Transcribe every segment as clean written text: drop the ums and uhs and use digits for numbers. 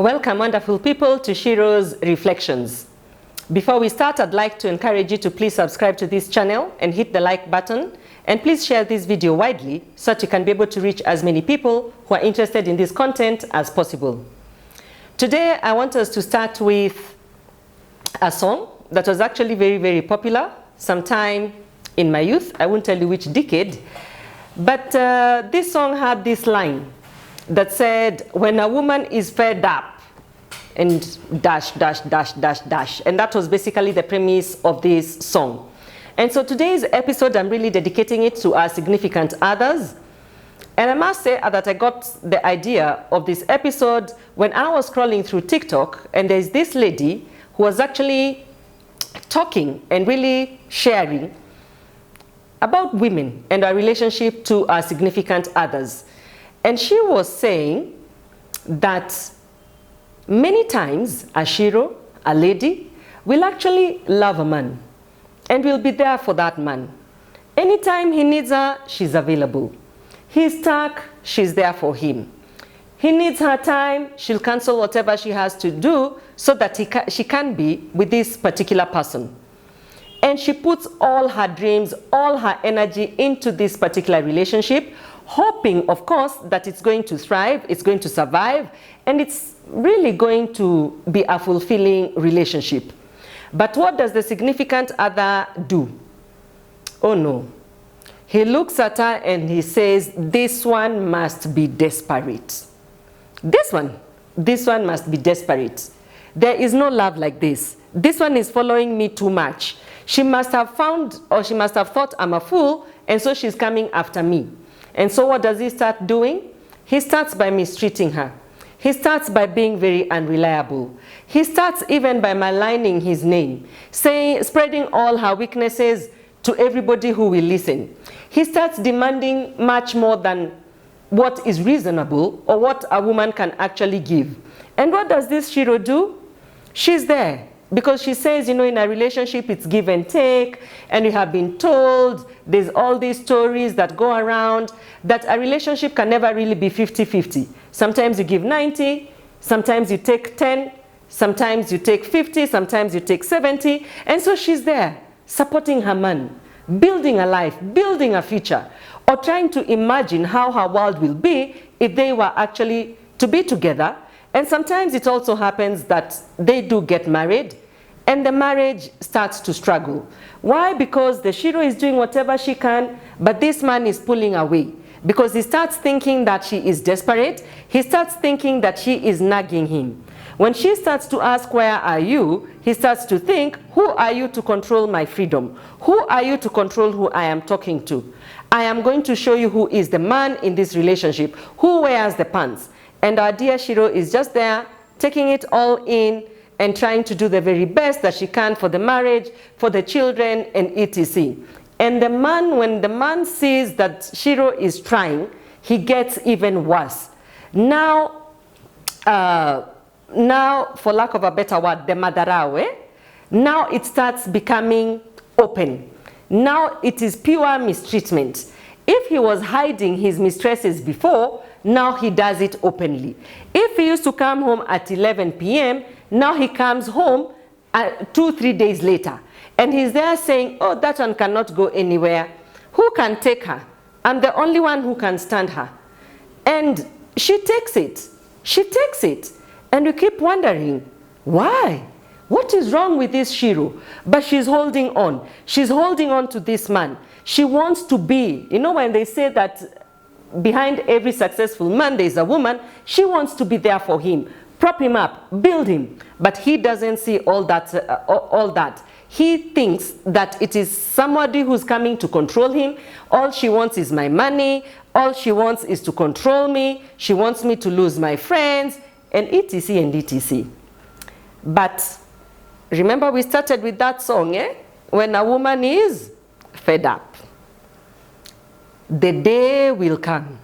Welcome, wonderful people, to Shiro's Reflections. Before we start, I'd like to encourage you to please subscribe to this channel and hit the like button. And please share this video widely so that you can be able to reach as many people who are interested in this content as possible. Today, I want us to start with a song that was actually very, very popular sometime in my youth. I won't tell you which decade, but this song had this line that said, when a woman is fed up, and dash, dash, dash, dash, dash. And that was basically the premise of this song. And so today's episode, I'm really dedicating it to our significant others. And I must say that I got the idea of this episode when I was scrolling through TikTok, and there's this lady who was actually talking and really sharing about women and our relationship to our significant others. And she was saying that many times a Shiro, a lady, will actually love a man and will be there for that man. Anytime he needs her, she's available. He's stuck, she's there for him. He needs her time, she'll cancel whatever she has to do so that she can be with this particular person. And she puts all her dreams, all her energy into this particular relationship, hoping, of course, that it's going to thrive, it's going to survive, and it's really going to be a fulfilling relationship. But what does the significant other do? Oh no. He looks at her and he says, this one must be desperate. This one must be desperate. There is no love like this. This one is following me too much. She must have found, or she must have thought I'm a fool, and so she's coming after me. And so what does he start doing? He starts by mistreating her. He starts by being very unreliable. He starts even by maligning his name, spreading all her weaknesses to everybody who will listen. He starts demanding much more than what is reasonable or what a woman can actually give. And what does this Shiro do? She's there. Because she says, you know, in a relationship, it's give and take, and you have been told, there's all these stories that go around, that a relationship can never really be 50-50. Sometimes you give 90, sometimes you take 10, sometimes you take 50, sometimes you take 70, and so she's there, supporting her man, building a life, building a future, or trying to imagine how her world will be if they were actually to be together. And sometimes it also happens that they do get married and the marriage starts to struggle. Why? Because the Shiro is doing whatever she can, but this man is pulling away. Because he starts thinking that she is desperate. He starts thinking that she is nagging him. When she starts to ask, where are you? He starts to think, who are you to control my freedom? Who are you to control who I am talking to? I am going to show you who is the man in this relationship, who wears the pants. And our dear Shiro is just there, taking it all in and trying to do the very best that she can for the marriage, for the children, and etc. And the man, when the man sees that Shiro is trying, he gets even worse. Now, for lack of a better word, the madarawe, now it starts becoming open. Now it is pure mistreatment. If he was hiding his mistresses before, now he does it openly. If he used to come home at 11 p.m., now he comes home 2-3 days later. And he's there saying, oh, that one cannot go anywhere. Who can take her? I'm the only one who can stand her. And she takes it. She takes it. And we keep wondering, why? What is wrong with this Shiro? But she's holding on. She's holding on to this man. She wants to be, you know, when they say that behind every successful man there is a woman, she wants to be there for him, prop him up, build him. But he doesn't see all that. He thinks that it is somebody who's coming to control him. All she wants is my money. All she wants is to control me. She wants me to lose my friends, and etc. and etc. But remember, we started with that song, eh? When a woman is fed up. The day will come,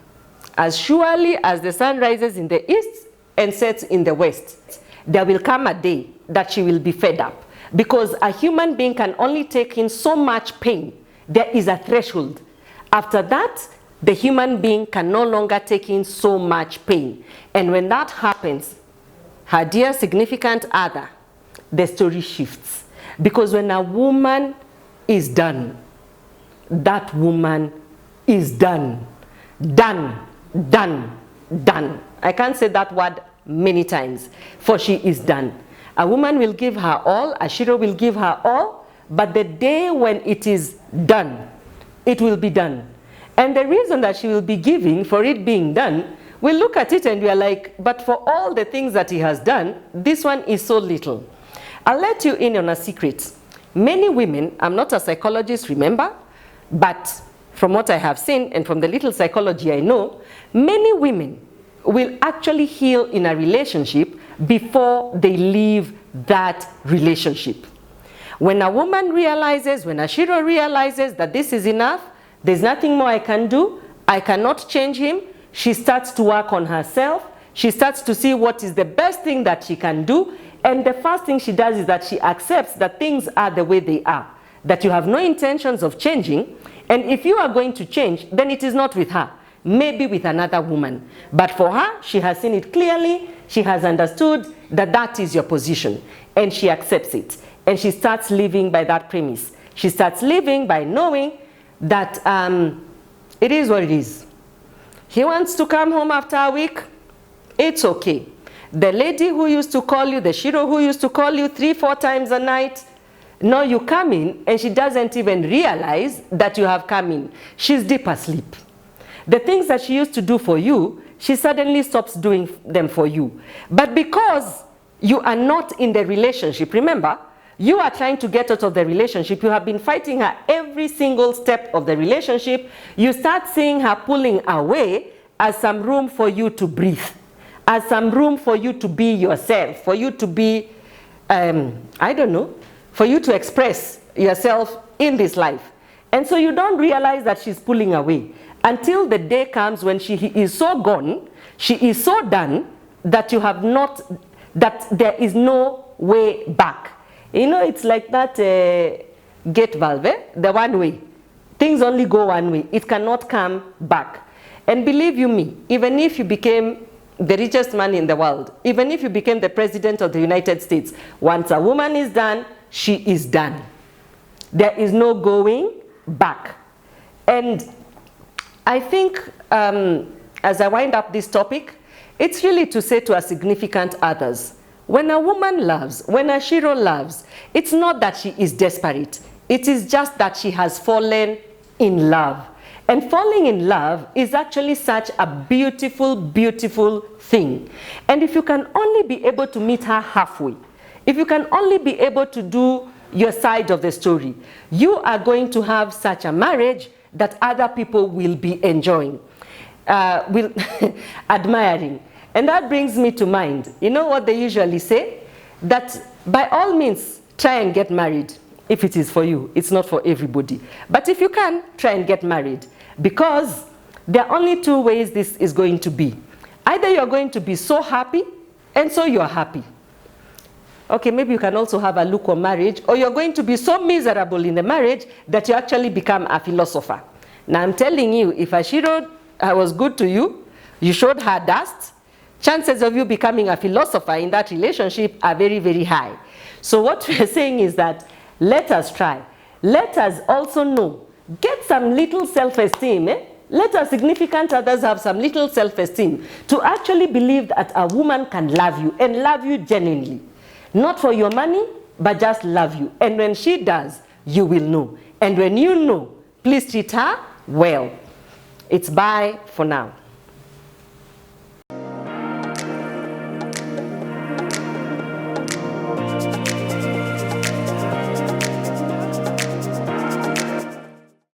as surely as the sun rises in the east and sets in the west. There will come a day that she will be fed up, because a human being can only take in so much pain. There is a threshold. After that, the human being can no longer take in so much pain. And when that happens, her dear significant other, the story shifts. Because when a woman is done, that woman is done. Done, done, done. I can't say that word many times, for she is done. A woman will give her all, a Shiro will give her all, but the day when it is done, it will be done. And the reason that she will be giving for it being done, we'll look at it and we are like, but for all the things that he has done, this one is so little. I'll let you in on a secret. Many women, I'm not a psychologist, remember, but from what I have seen and from the little psychology I know, many women will actually heal in a relationship before they leave that relationship. When a woman realizes, when a Shiro realizes that this is enough, there's nothing more I can do, I cannot change him, she starts to work on herself, she starts to see what is the best thing that she can do, and the first thing she does is that she accepts that things are the way they are, that you have no intentions of changing, and if you are going to change, then it is not with her, maybe with another woman. But for her, she has seen it clearly, she has understood that that is your position, and she accepts it. And she starts living by that premise. She starts living by knowing that it is what it is. He wants to come home after a week, it's okay. The lady who used to call you, the Shiro who used to call you 3-4 times a night, now you come in and she doesn't even realize that you have come in. She's deep asleep. The things that she used to do for you, she suddenly stops doing them for you. But because you are not in the relationship, remember, you are trying to get out of the relationship, you have been fighting her every single step of the relationship, you start seeing her pulling away as some room for you to breathe, as some room for you to be yourself, for you to be, I don't know, for you to express yourself in this life. And so you don't realize that she's pulling away until the day comes when she is so gone, she is so done, that you have not, that there is no way back. You know, it's like that gate valve, the one way. Things only go one way. It cannot come back. And believe you me, even if you became the richest man in the world, even if you became the president of the United States, once a woman is done, she is done. There is no going back. And I think as I wind up this topic, it's really to say to our significant others, when a woman loves, when a Shiro loves, it's not that she is desperate. It is just that she has fallen in love. And falling in love is actually such a beautiful, beautiful thing. And if you can only be able to meet her halfway, if you can only be able to do your side of the story, you are going to have such a marriage that other people will be enjoying, will admiring. And that brings me to mind, you know what they usually say? That by all means, try and get married if it is for you. It's not for everybody. But if you can, try and get married. Because there are only two ways this is going to be. Either you're going to be so happy, and so you're happy. Okay, maybe you can also have a lukewarm marriage, or you're going to be so miserable in the marriage that you actually become a philosopher. Now I'm telling you, if Ashiro was good to you, you showed her dust, chances of you becoming a philosopher in that relationship are very, very high. So what we're saying is that let us try. Let us also know, get some little self-esteem. Let our significant others have some little self-esteem to actually believe that a woman can love you and love you genuinely. Not for your money, but just love you. And when she does, you will know. And when you know, please treat her well. It's bye for now.